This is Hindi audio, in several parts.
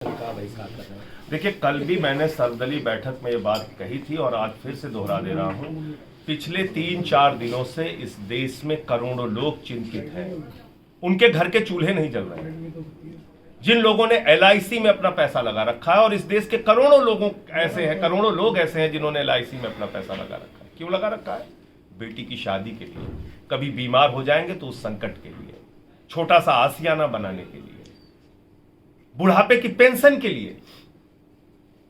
का बहिष्कार कर रहे हैं। देखिए, कल भी मैंने सर्वदलीय बैठक में ये बात कही थी और आज फिर से दोहरा दे रहा हूं। पिछले 3-4 दिनों से इस देश में करोड़ों लोग चिंतित हैं। उनके घर के चूल्हे नहीं जल रहे हैं। जिन लोगों ने LIC में अपना पैसा लगा रखा है, और इस देश के करोड़ों लोग ऐसे हैं जिन्होंने LIC में अपना पैसा लगा रखा है। क्यों लगा रखा है? बेटी की शादी के लिए, कभी बीमार हो जाएंगे तो उस संकट के लिए, छोटा सा आसियाना बनाने के लिए, बुढ़ापे की पेंशन के लिए।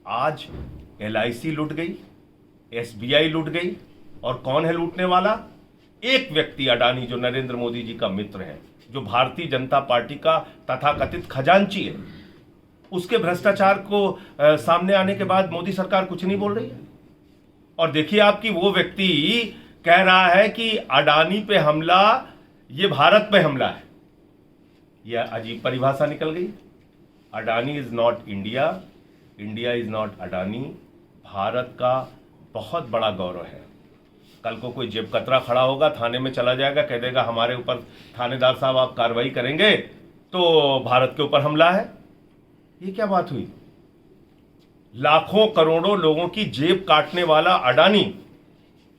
आज LIC लूट गई, SBI लूट गई, और कौन है लूटने वाला? एक व्यक्ति, अडानी, जो नरेंद्र मोदी जी का मित्र है, जो भारतीय जनता पार्टी का तथाकथित खजांची है। उसके भ्रष्टाचार को सामने आने के बाद मोदी सरकार कुछ नहीं बोल रही है। और देखिए, आपकी वो व्यक्ति कह रहा है कि अडानी पे हमला ये भारत पे हमला है। यह अजीब परिभाषा निकल गई। Adani is not India, India is not Adani. Bharat का बहुत बड़ा गौरव है। कल को कोई जेब कतरा खड़ा होगा, थाने में चला जाएगा, कह देगा हमारे ऊपर थानेदार साहब आप कार्रवाई करेंगे तो भारत के ऊपर हमला है। ये क्या बात हुई? लाखों करोड़ों लोगों की जेब काटने वाला अडानी,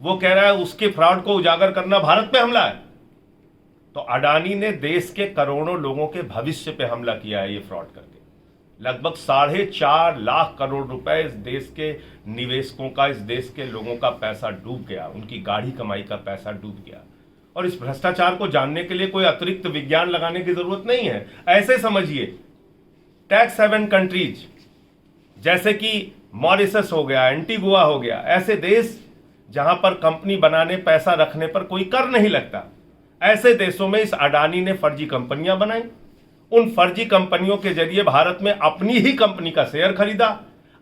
वो कह रहा है उसके फ्रॉड को उजागर करना भारत पे हमला है। तो अडानी ने देश के करोड़ों लोगों के भविष्य पे हमला किया है। ये फ्रॉड करके लगभग 4.5 लाख करोड़ रुपए इस देश के निवेशकों का, इस देश के लोगों का पैसा डूब गया, उनकी गाढ़ी कमाई का पैसा डूब गया। और इस भ्रष्टाचार को जानने के लिए कोई अतिरिक्त विज्ञान लगाने की जरूरत नहीं है। ऐसे समझिए, टैक्स हेवन कंट्रीज जैसे कि मॉरिशस हो गया, एंटीगुआ हो गया, ऐसे देश जहां पर कंपनी बनाने, पैसा रखने पर कोई कर नहीं लगता, ऐसे देशों में इस अडानी ने फर्जी कंपनियां बनाई। उन फर्जी कंपनियों के जरिए भारत में अपनी ही कंपनी का शेयर खरीदा,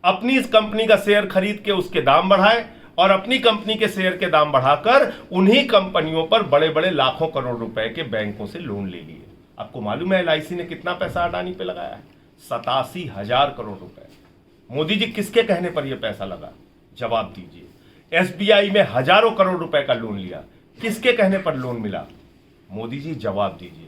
अपनी इस कंपनी का शेयर खरीद के उसके दाम बढ़ाए, और अपनी कंपनी के शेयर के दाम बढ़ाकर उन्हीं कंपनियों पर बड़े बड़े लाखों करोड़ रुपए के बैंकों से लोन ले लिए। आपको मालूम है LIC ने कितना पैसा अडानी पे लगाया है? 87,000 करोड़ रुपए। मोदी जी, किसके कहने पर यह पैसा लगा? जवाब दीजिए। SBI में हजारों करोड़ रुपए का लोन लिया, किसके कहने पर लोन मिला? मोदी जी, जवाब दीजिए।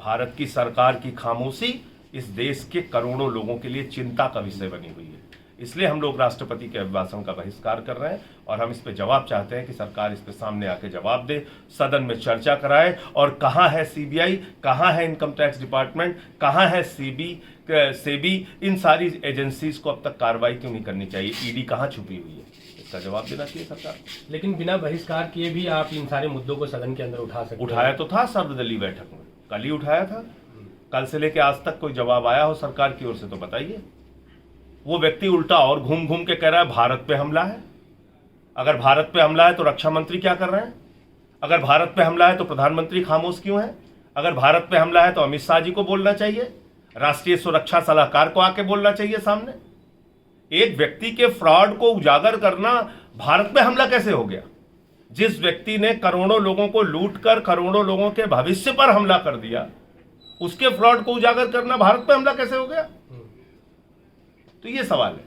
भारत की सरकार की खामोशी इस देश के करोड़ों लोगों के लिए चिंता का विषय बनी हुई है। इसलिए हम लोग राष्ट्रपति के अभिभाषण का बहिष्कार कर रहे हैं, और हम इस पे जवाब चाहते हैं कि सरकार इस पे सामने आके जवाब दे, सदन में चर्चा कराए। और कहां है CBI, कहां है इनकम टैक्स डिपार्टमेंट, कहां है सेबी, इन सारी एजेंसीज को अब तक कार्रवाई क्यों नहीं करनी चाहिए? ED कहां छुपी हुई है? इसका जवाब देना चाहिए सरकार। लेकिन बिना बहिष्कार किए भी आप इन सारे मुद्दों को सदन के अंदर उठा सकते हैं। उठाया तो था सर्वदलीय बैठक में, कल ही उठाया था। कल से लेके आज तक कोई जवाब आया हो सरकार की ओर से तो बताइए। वो व्यक्ति उल्टा और घूम घूम के कह रहा है भारत पे हमला है। अगर भारत पे हमला है तो रक्षा मंत्री क्या कर रहे हैं? अगर भारत पे हमला है तो प्रधानमंत्री खामोश क्यों है? अगर भारत पे हमला है तो अमित शाह जी को बोलना चाहिए, राष्ट्रीय सुरक्षा सलाहकार को आके बोलना चाहिए सामने। एक व्यक्ति के फ्रॉड को उजागर करना भारत पे हमला कैसे हो गया? जिस व्यक्ति ने करोड़ों लोगों को लूटकर करोड़ों लोगों के भविष्य पर हमला कर दिया, उसके फ्रॉड को उजागर करना भारत पे हमला कैसे हो गया? तो ये सवाल है।